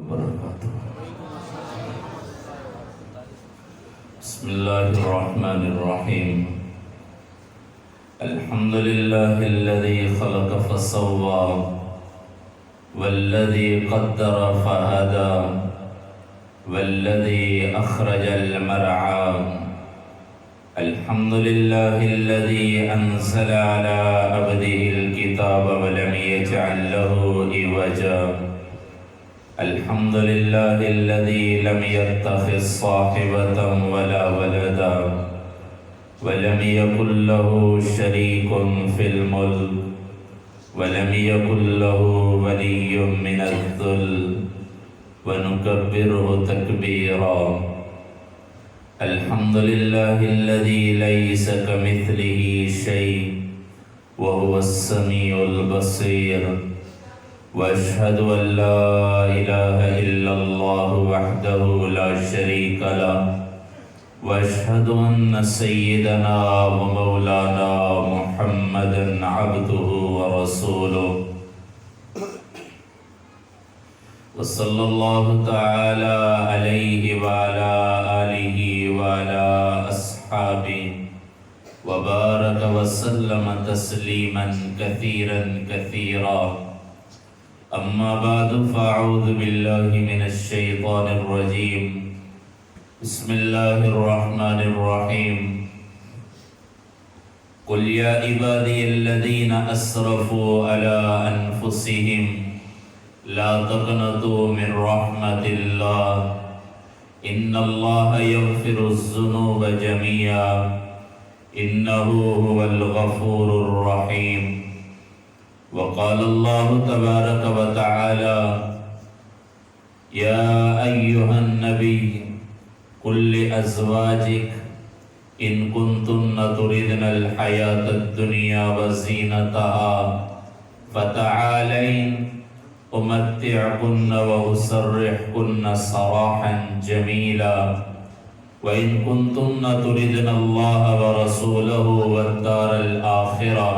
وبركاته. بسم الله الرحمن الرحيم. الحمد لله الذي خلق فسوى والذي قدر فهدى والذي أخرج المرعى. الحمد لله الذي أنزل على عبده الكتاب ولم يجعل له عوجا. الحمد لله الذي لم يتخذ صاحبة ولا ولدا ولم يكن له شريك في الملك ولم يكن له ولي من الذل ونكبره تكبيرا. الحمد لله الذي ليس كمثله شيء وهو السميع البصير. واشهد ان لا اله الا الله وحده لا شريك له واشهد ان سيدنا ومولانا محمدا عبده ورسوله. وصلى الله تعالى عليه وعلى آله وعلى أصحابه وبارك وسلم تسليما كثيرا كثيرا. أما بعد فأعوذ بالله من الشيطان الرجيم. بسم الله الرحمن الرحيم. قل يا عبادي الذين أسرفوا على أنفسهم لا تقنطوا من رحمة الله إن الله يغفر الذنوب جميعا إنه هو الغفور الرحيم. وقال الله تبارك وتعالى يا أيها النبي قل لأزواجك إن كنتن تردن الحياة الدنيا وزينتها فتعالين أمتعكن وأسرحكن سراحا جميلا. وإن كنتن تردن الله ورسوله والدار الآخرة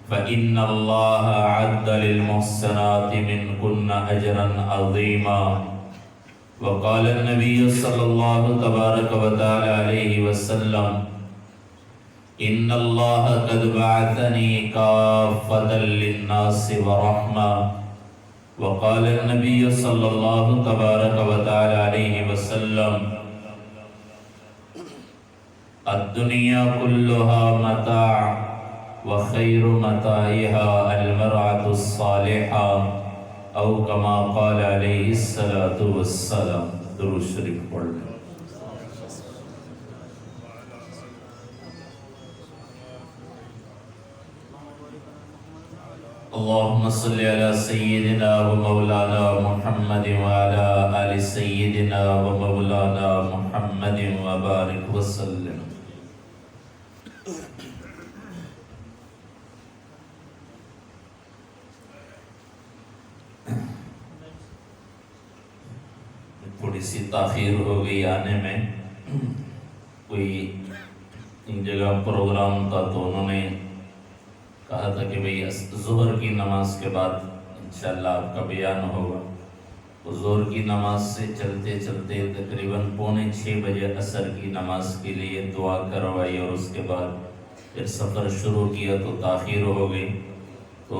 فإن الله أعد للمحسنات منكن أجرا عظيما. وقال النبي صلى الله تبارك وتعالى عليه وسلم إن الله قد بعثني كافة للناس ورحمة. وقال النبي صلى الله تبارك وتعالى عليه وسلم الدنيا كلها متاع وخير متاعها المرأة الصالحة أو كما قال عليه الصلاة والسلام. درود شریف پڑھ لیں. اللهم صل على سيدنا ومولانا محمد وعلى آل سيدنا ومولانا محمد وبارك وسلم. تھوڑی سی تاخیر ہو گئی آنے میں. کوئی ان جگہ پروگرام تھا تو انہوں نے کہا تھا کہ بھئی ظہر کی نماز کے بعد انشاءاللہ آپ کا بیان ہوگا. تو ظہر کی نماز سے چلتے چلتے تقریباً 5:45 بجے عصر کی نماز کے لیے دعا کروائی اور اس کے بعد پھر سفر شروع کیا تو تاخیر ہو گئی. تو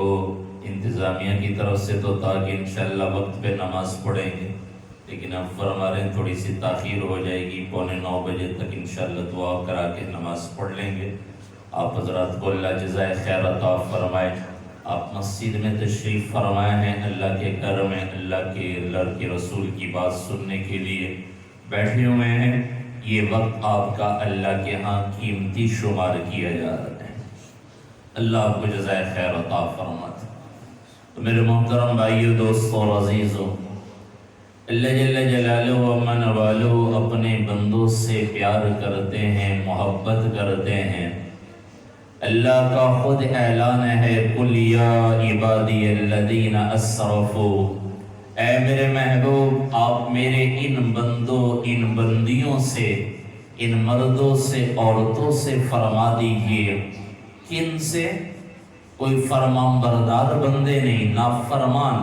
انتظامیہ کی طرف سے تو تھا کہ انشاءاللہ وقت پہ نماز پڑھیں گے، لیکن اب فرما رہے ہیں تھوڑی سی تاخیر ہو جائے گی، 8:45 بجے تک انشاءاللہ دعا کرا کے نماز پڑھ لیں گے. آپ حضرات کو اللہ جزائے خیر عطا فرمائے. آپ مسجد میں تشریف فرمائے ہیں، اللہ کے گھر میں اللہ کے رسول کی بات سننے کے لیے بیٹھے ہوئے ہیں. یہ وقت آپ کا اللہ کے ہاں قیمتی شمار کیا جا رہا ہے. اللہ آپ کو جزائے خیر عطا فرمائے. تو میرے محترم بھائیو، دوستو اور عزیزو، اللہ جل جلالہ و من والہ اپنے بندوں سے پیار کرتے ہیں، محبت کرتے ہیں. اللہ کا خود اعلان ہے قل یا عبادی الذین اسرفوا، اے میرے محبوب آپ میرے ان بندوں، ان بندیوں سے، ان مردوں سے، عورتوں سے فرما دیجئے. کن سے؟ کوئی فرمان بردار بندے نہیں، نافرمان.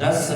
10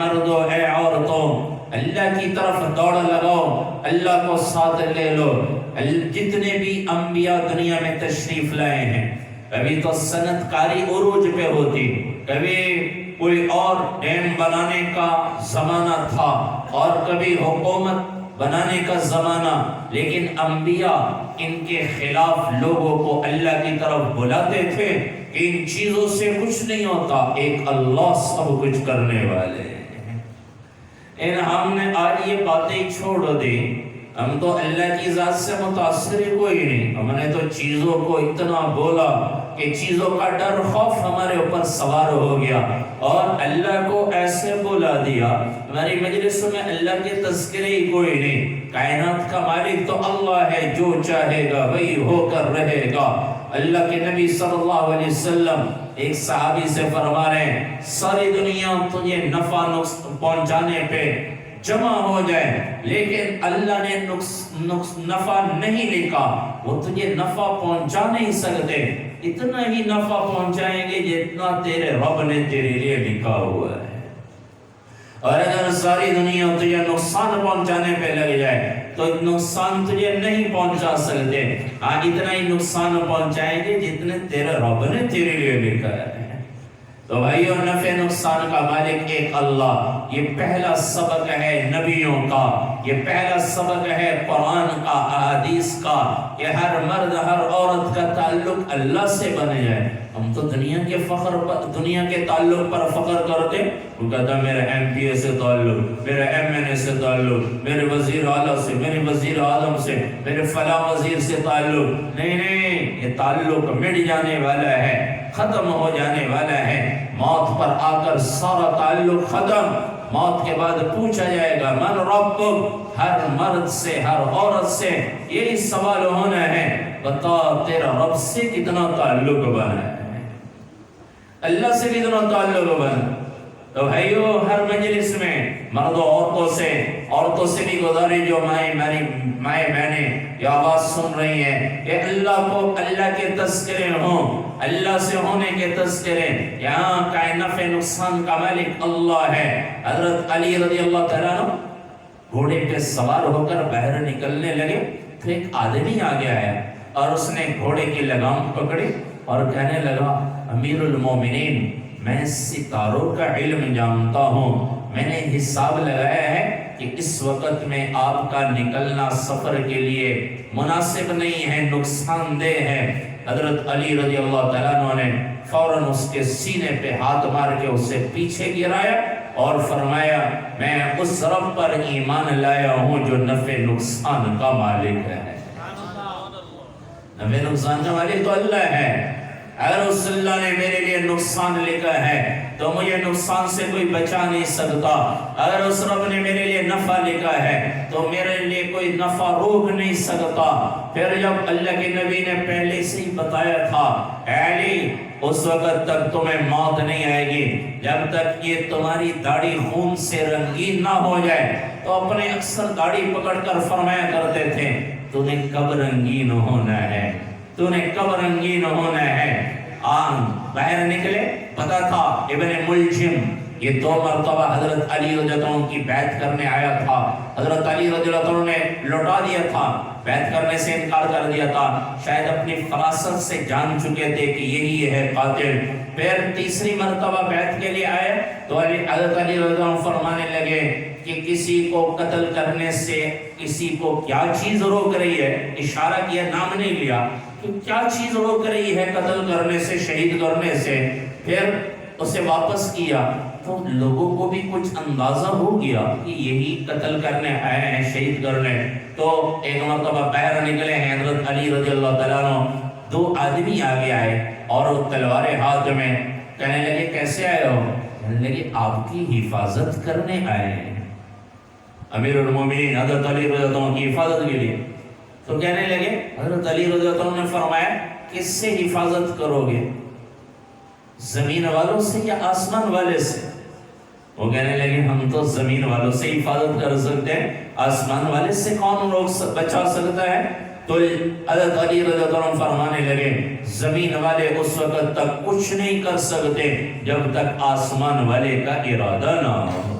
مردو اے عورتوں اللہ کی طرف دوڑ لگاؤ، اللہ کو ساتھ لے لو۔ جتنے بھی انبیاء دنیا میں تشریف لائے ہیں، کبھی تو صنعت کاری عروج پہ ہوتی، کبھی کوئی اور ڈیم بنانے کا زمانہ تھا اور کبھی حکومت بنانے کا زمانہ، لیکن انبیاء ان کے خلاف لوگوں کو اللہ کی طرف بلاتے تھے کہ ان چیزوں سے کچھ نہیں ہوتا، ایک اللہ سب کچھ کرنے والے ہیں۔ ہم نے آج یہ باتیں چھوڑ دی، ہم تو اللہ کی ذات سے متاثر کوئی نہیں، ہم نے تو چیزوں کو اتنا بولا کہ چیزوں کا ڈر خوف ہمارے اوپر سوار ہو گیا اور اللہ کو ایسے بولا دیا۔ ہماری مجلس میں اللہ کے تذکرے ہی کوئی نہیں، کائنات کا مالک تو اللہ ہے، جو چاہے گا وہی ہو کر رہے گا۔ اللہ کے نبی صلی اللہ علیہ وسلم ایک صحابی سے فرما رہے ہیں، ساری دنیا تجھے نفع پہنچانے پہ جمع ہو جائے لیکن اللہ نے نفع نہیں لکھا، وہ تجھے نفع پہنچا نہیں سکتے، اتنا ہی نفع پہنچائیں گے جتنا تیرے رب نے تیرے لیے لکھا ہوا ہے۔ اور اگر ساری دنیا تجھے نقصان پہنچانے پہ لگ جائے تو نقصان تجھے نہیں پہنچا سکتے، اتنا ہی نقصان پہنچائیں گے جتنے تیرے رب نے تیرے لیے لکھا ہے۔ تو بھائیو، نفع نقصان کا مالک ایک اللہ، یہ پہلا سبق ہے نبیوں کا، یہ پہلا سبق ہے قرآن کا، احادیث کا، کہ ہر مرد ہر عورت کا تعلق اللہ سے بنے جائے۔ ہم تو دنیا کے تعلق پر فخر کرتے، وہ کہتا میرے ایم پی اے سے تعلق، میرے ایم این اے سے تعلق، میرے وزیر اعلیٰ سے، میرے وزیر اعظم سے، میرے فلاں وزیر سے تعلق۔ نہیں، یہ تعلق مٹ جانے والا ہے، ختم ہو جانے والا ہے، موت پر آ کر سارا تعلق ختم۔ موت کے بعد پوچھا جائے گا من ربک، ہر مرد سے ہر عورت سے یہی سوال ہونا ہے، بتا تیرا رب سے کتنا تعلق بنا ہے، اللہ سے کتنا تعلق بنا۔ تو بھائیو، ہر مجلس میں مردوں عورتوں سے بھی گزارش، جو مائیں بہنیں یہ آواز سن رہی ہیں، کہ اللہ کے تذکرے ہوں، اللہ سے ہونے کے تذکرے۔ یہاں کا نفع نقصان کا مالک اللہ ہے۔ حضرت علی رضی اللہ تعالیٰ عنہ گھوڑے پہ سوار ہو کر باہر نکلنے لگے تو ایک آدمی آ گیا ہے اور اس نے گھوڑے کی لگام پکڑی اور کہنے لگا، امیر المومنین، میں ستاروں کا علم جانتا ہوں، میں نے حساب لگایا ہے کہ اس وقت میں آپ کا نکلنا سفر کے لیے مناسب نہیں ہے، نقصان دہ ہے۔ حضرت علی رضی اللہ تعالیٰ عنہ نے فوراً اس کے سینے پہ ہاتھ مار کے اسے پیچھے گرایا اور فرمایا، میں اس رب پر ایمان لایا ہوں جو نفع نقصان کا مالک ہے۔ نفع نقصان کا مالک تو اللہ ہے۔ اگر اس اللہ نے میرے لیے نقصان لکھا ہے تو مجھے نقصان سے کوئی بچا نہیں سکتا، اگر اس رب نے میرے لیے نفع لکھا ہے تو میرے لیے کوئی نفع روک نہیں سکتا۔ پھر جب اللہ کے نبی نے پہلے سے ہی بتایا تھا، اے علی، اس وقت تک تمہیں موت نہیں آئے گی جب تک یہ تمہاری داڑھی خون سے رنگین نہ ہو جائے۔ تو اپنے اکثر داڑھی پکڑ کر فرمایا کرتے تھے، تو نے کب رنگین ہونا ہے، تو نے کب رنگین ہونا ہے۔ باہر نکلے، پتا تھا ابن ملجم یہ 2 مرتبہ حضرت علی رضی اللہ عنہ کی بیعت کرنے آیا تھا، حضرت علی رضی اللہ عنہ نے لوٹا دیا تھا، بیعت کرنے سے انکار کر دیا تھا، شاید اپنی فراست سے جان چکے تھے کہ یہی ہے قاتل۔ پھر تیسری مرتبہ بیعت کے لیے آئے تو حضرت علی رضی اللہ عنہ فرمانے لگے کہ کسی کو قتل کرنے سے کسی کو کیا چیز روک رہی ہے، اشارہ کیا، نام نہیں لیا، کہ کیا چیز روک رہی ہے قتل کرنے سے، شہید کرنے سے۔ پھر اسے واپس کیا تو لوگوں کو بھی کچھ اندازہ ہو گیا کہ یہی قتل کرنے آئے ہیں، شہید کرنے۔ تو ایک مرتبہ باہر نکلے ہیں حضرت علی رضی اللہ تعالیٰ عنہ، 2 آدمی آگے آئے اور وہ تلواریں ہاتھ میں، کہنے لگے کیسے آئے ہو؟ کہنے لگے آپ کی حفاظت کرنے آئے ہیں، امیر المومنین حضرت علی رضی اللہ عنہ کی حفاظت کے لیے۔ تو کہنے لگے، حضرت علی رضی اللہ عنہ نے فرمایا، کس سے حفاظت کرو گے، زمین والوں سے یا آسمان والے سے؟ وہ کہنے لگے، ہم تو زمین والوں سے حفاظت کر سکتے ہیں، آسمان والے سے کون بچا سکتا ہے؟ تو حضرت علی رضی اللہ عنہ فرمانے لگے زمین والے اس وقت تک کچھ نہیں کر سکتے جب تک آسمان والے کا ارادہ نہ ہو.